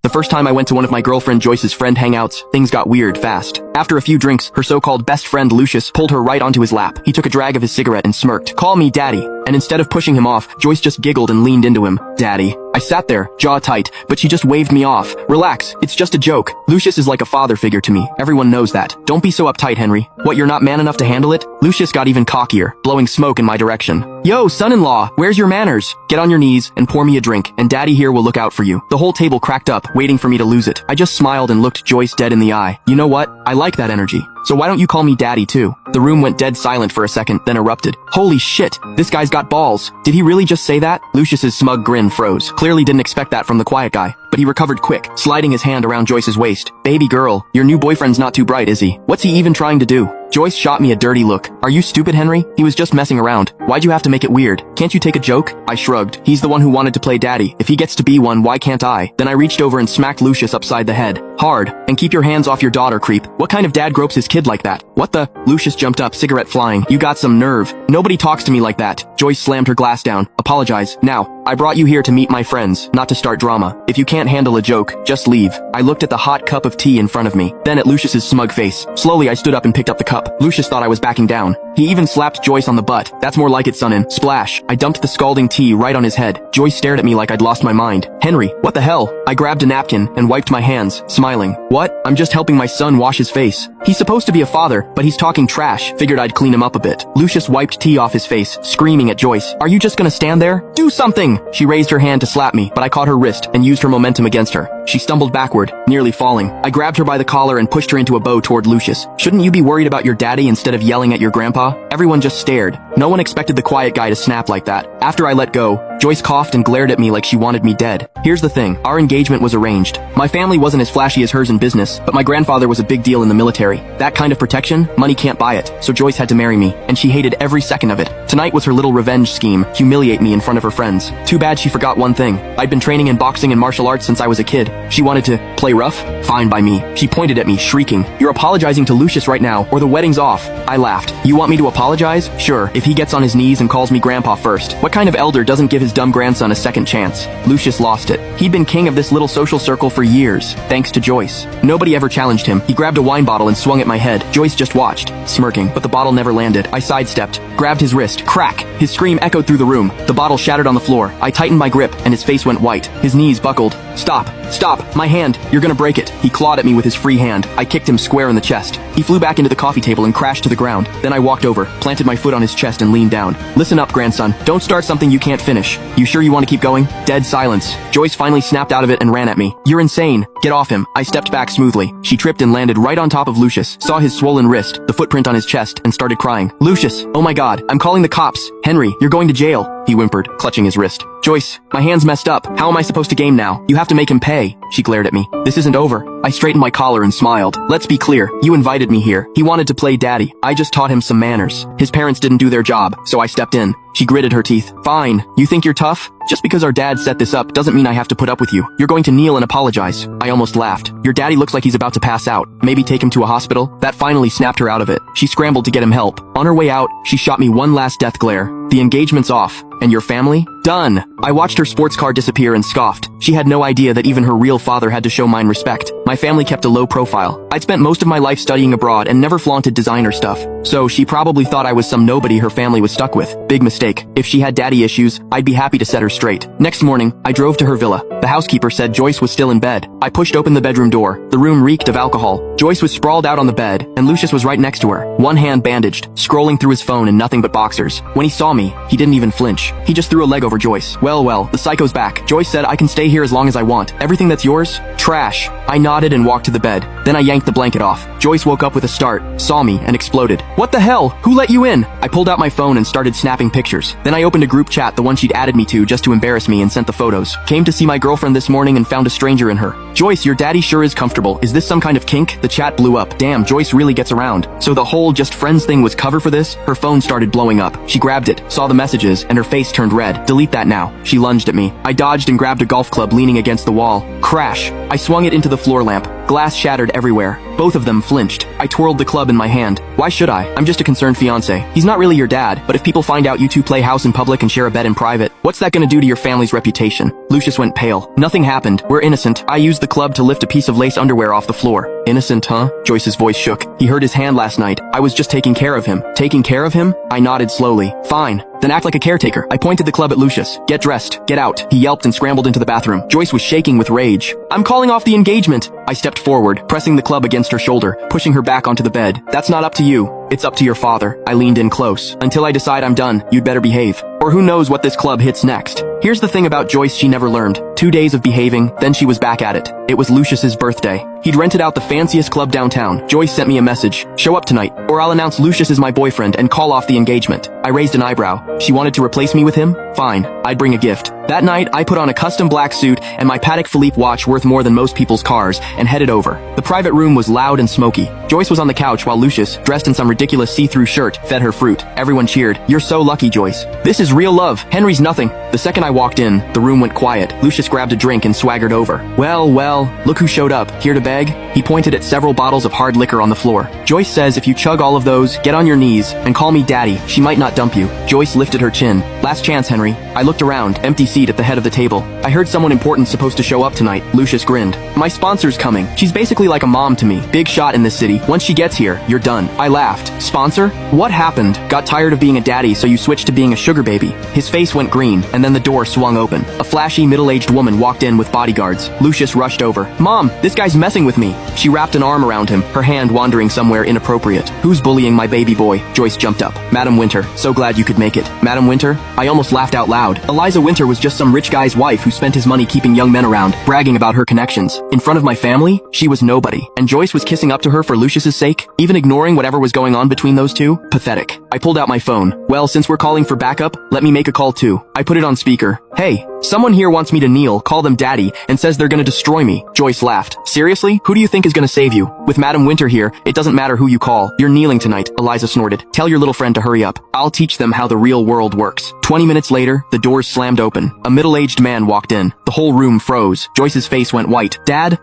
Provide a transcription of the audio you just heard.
The first time I went to one of my girlfriend Joyce's friend hangouts, things got weird fast. After a few drinks, her so-called best friend Lucius pulled her right onto his lap. He took a drag of his cigarette and smirked. "Call me Daddy." And instead of pushing him off, Joyce just giggled and leaned into him. "Daddy." I sat there, jaw tight, but she just waved me off. "Relax, it's just a joke." Lucius is like a father figure to me. Everyone knows that. "Don't be so uptight, Henry. What, you're not man enough to handle it?" Lucius got even cockier, blowing smoke in my direction. "Yo, son-in-law, where's your manners? Get on your knees and pour me a drink, and Daddy here will look out for you." The whole table cracked up, waiting for me to lose it. I just smiled and looked Joyce dead in the eye. "You know what? I like that energy. So why don't you call me Daddy too?" The room went dead silent for a second, then erupted. "Holy shit, this guy's got balls. Did he really just say that?" Lucius's smug grin froze. Clearly didn't expect that from the quiet guy, but he recovered quick, sliding his hand around Joyce's waist. "Baby girl, your new boyfriend's not too bright, is he? What's he even trying to do?" Joyce shot me a dirty look. "Are you stupid, Henry? He was just messing around. Why'd you have to make it weird? Can't you take a joke?" I shrugged. "He's the one who wanted to play daddy. If he gets to be one, why can't I?" Then I reached over and smacked Lucius upside the head. "Hard. And keep your hands off your daughter, creep. What kind of dad gropes his kid like that?" "What the?" Lucius jumped up, cigarette flying. "You got some nerve. Nobody talks to me like that." Joyce slammed her glass down. "Apologize. Now, I brought you here to meet my friends, not to start drama. If you can't handle a joke, just leave." I looked at the hot cup of tea in front of me, then at Lucius's smug face. Slowly I stood up and picked up the cup. Lucius thought I was backing down. He even slapped Joyce on the butt. "That's more like it, sonin." Splash. I dumped the scalding tea right on his head. Joyce stared at me like I'd lost my mind. "Henry, what the hell?" I grabbed a napkin and wiped my hands, smiling. "What? I'm just helping my son wash his face. He's supposed to be a father, but he's talking trash. Figured I'd clean him up a bit." Lucius wiped tea off his face, screaming at Joyce. "Are you just gonna stand there? Do something!" She raised her hand to slap me, but I caught her wrist and used her momentum against her. She stumbled backward, nearly falling. I grabbed her by the collar and pushed her into a bow toward Lucius. "Shouldn't you be worried about your daddy instead of yelling at your grandpa?" Everyone just stared. No one expected the quiet guy to snap like that. After I let go, Joyce coughed and glared at me like she wanted me dead. Here's the thing, our engagement was arranged. My family wasn't as flashy as hers in business, but my grandfather was a big deal in the military. That kind of protection, money can't buy it, so Joyce had to marry me, and she hated every second of it. Tonight was her little revenge scheme, humiliate me in front of her friends. Too bad she forgot one thing. I'd been training in boxing and martial arts since I was a kid. She wanted to play rough? Fine by me. She pointed at me, shrieking, "You're apologizing to Lucius right now, or the wedding's off." I laughed. "You want me to apologize? Sure, if he gets on his knees and calls me grandpa first. What kind of elder doesn't give his dumb grandson a second chance?" Lucius lost it. He'd been king of this little social circle for years, thanks to Joyce. Nobody ever challenged him. He grabbed a wine bottle and swung at my head. Joyce just watched, smirking, but the bottle never landed. I sidestepped, grabbed his wrist. Crack! His scream echoed through the room. The bottle shattered on the floor. I tightened my grip, and his face went white. His knees buckled. "Stop! Stop! My hand! You're gonna break it!" He clawed at me with his free hand. I kicked him square in the chest. He flew back into the coffee table and crashed to the ground. Then I walked over, planted my foot on his chest and leaned down. "Listen up, grandson. Don't start something you can't finish. You sure you want to keep going?" Dead silence. Joyce finally snapped out of it and ran at me. "You're insane. Get off him." I stepped back smoothly. She tripped and landed right on top of Lucius, saw his swollen wrist, the footprint on his chest, and started crying. "Lucius! Oh my god, I'm calling the cops! Henry, you're going to jail!" He whimpered, clutching his wrist. "Joyce, my hand's messed up. How am I supposed to game now? You have to make him pay." She glared at me. "This isn't over." I straightened my collar and smiled. "Let's be clear. You invited me here. He wanted to play daddy. I just taught him some manners. His parents didn't do their job, so I stepped in." She gritted her teeth. "Fine. You think you're tough? Just because our dad set this up doesn't mean I have to put up with you. You're going to kneel and apologize." I almost laughed. "Your daddy looks like he's about to pass out. Maybe take him to a hospital?" That finally snapped her out of it. She scrambled to get him help. On her way out, she shot me one last death glare. "The engagement's off. And your family? Done." I watched her sports car disappear and scoffed. She had no idea that even her real father had to show mine respect. My family kept a low profile. I'd spent most of my life studying abroad and never flaunted designer stuff. So she probably thought I was some nobody her family was stuck with. Big mistake. If she had daddy issues, I'd be happy to set her straight. Next morning, I drove to her villa. The housekeeper said Joyce was still in bed. I pushed open the bedroom door. The room reeked of alcohol. Joyce was sprawled out on the bed, and Lucius was right next to her, one hand bandaged, scrolling through his phone in nothing but boxers. When he saw me, he didn't even flinch. He just threw a leg over Joyce. Well, the psycho's back. Joyce said I can stay here as long as I want. Everything that's yours? Trash. I nodded and walked to the bed. Then I yanked the blanket off. Joyce woke up with a start, saw me, and exploded. "What the hell? Who let you in?" I pulled out my phone and started snapping pictures. Then I opened a group chat, the one she'd added me to just to embarrass me, and sent the photos. "Came to see my girlfriend this morning and found a stranger in her." "Joyce, your daddy sure is comfortable. Is this some kind of kink?" The chat blew up. Damn, Joyce really gets around. So the whole just friends thing was cover for this? Her phone started blowing up. She grabbed it, saw the messages, and her face turned red. "Delete that now." She lunged at me. I dodged and grabbed a golf club leaning against the wall. Crash! I swung it into the floor lamp. Glass shattered everywhere. Both of them flinched. I twirled the club in my hand. Why should I? I'm just a concerned fiance. He's not really your dad, but if people find out you two play house in public and share a bed in private, what's that gonna do to your family's reputation? Lucius went pale. Nothing happened. We're innocent. I used the club to lift a piece of lace underwear off the floor. Innocent, huh? Joyce's voice shook. He hurt his hand last night. I was just taking care of him. Taking care of him? I nodded slowly. Fine. Then act like a caretaker. I pointed the club at Lucius. Get dressed. Get out. He yelped and scrambled into the bathroom. Joyce was shaking with rage. I'm calling off the engagement. I stepped forward, pressing the club against her shoulder, pushing her back onto the bed. That's not up to you. It's up to your father. I leaned in close. Until I decide I'm done, you'd better behave. Or who knows what this club hits next. Here's the thing about Joyce she never learned. 2 days of behaving, then she was back at it. It was Lucius's birthday. He'd rented out the fanciest club downtown. Joyce sent me a message. Show up tonight, or I'll announce Lucius is my boyfriend and call off the engagement. I raised an eyebrow. She wanted to replace me with him? Fine. I'd bring a gift. That night, I put on a custom black suit and my Patek Philippe watch worth more than most people's cars and headed over. The private room was loud and smoky. Joyce was on the couch while Lucius, dressed in some ridiculous see-through shirt, fed her fruit. Everyone cheered. You're so lucky, Joyce. This is real love. Henry's nothing. The second I walked in, the room went quiet. Lucius grabbed a drink and swaggered over. Well, look who showed up. Here to beg? He pointed at several bottles of hard liquor on the floor. Joyce says if you chug all of those, get on your knees and call me daddy. She might not dump you. Joyce lifted her chin. Last chance, Henry. I looked around, empty seat at the head of the table. I heard someone important supposed to show up tonight. Lucius grinned. My sponsor's coming. She's basically like a mom to me. Big shot in this city. Once she gets here, you're done. I laughed. Sponsor? What happened? Got tired of being a daddy, so you switched to being a sugar baby. His face went green, and then the door swung open. A flashy, middle-aged woman walked in with bodyguards. Lucius rushed over. Mom, this guy's messing with me. She wrapped an arm around him, her hand wandering somewhere inappropriate. Who's bullying my baby boy? Joyce jumped up. Madam Winter, so glad you could make it. Madam Winter? I almost laughed out loud. Eliza Winter was just some rich guy's wife who spent his money keeping young men around, bragging about her connections. In front of my family, she was nobody. And Joyce was kissing up to her for Lucius's sake, even ignoring whatever was going on between those two? Pathetic. I pulled out my phone. Well, since we're calling for backup, let me make a call too. I put it on speaker. Hey, someone here wants me to kneel, call them daddy, and says they're gonna destroy me. Joyce laughed. Seriously? Who do you think is gonna save you? With Madam Winter here, it doesn't matter who you call. You're kneeling tonight, Eliza snorted. Tell your little friend to hurry up. I'll teach them how the real world works. 20 minutes later, the doors slammed open. A middle-aged man walked in. The whole room froze. Joyce's face went white. Dad?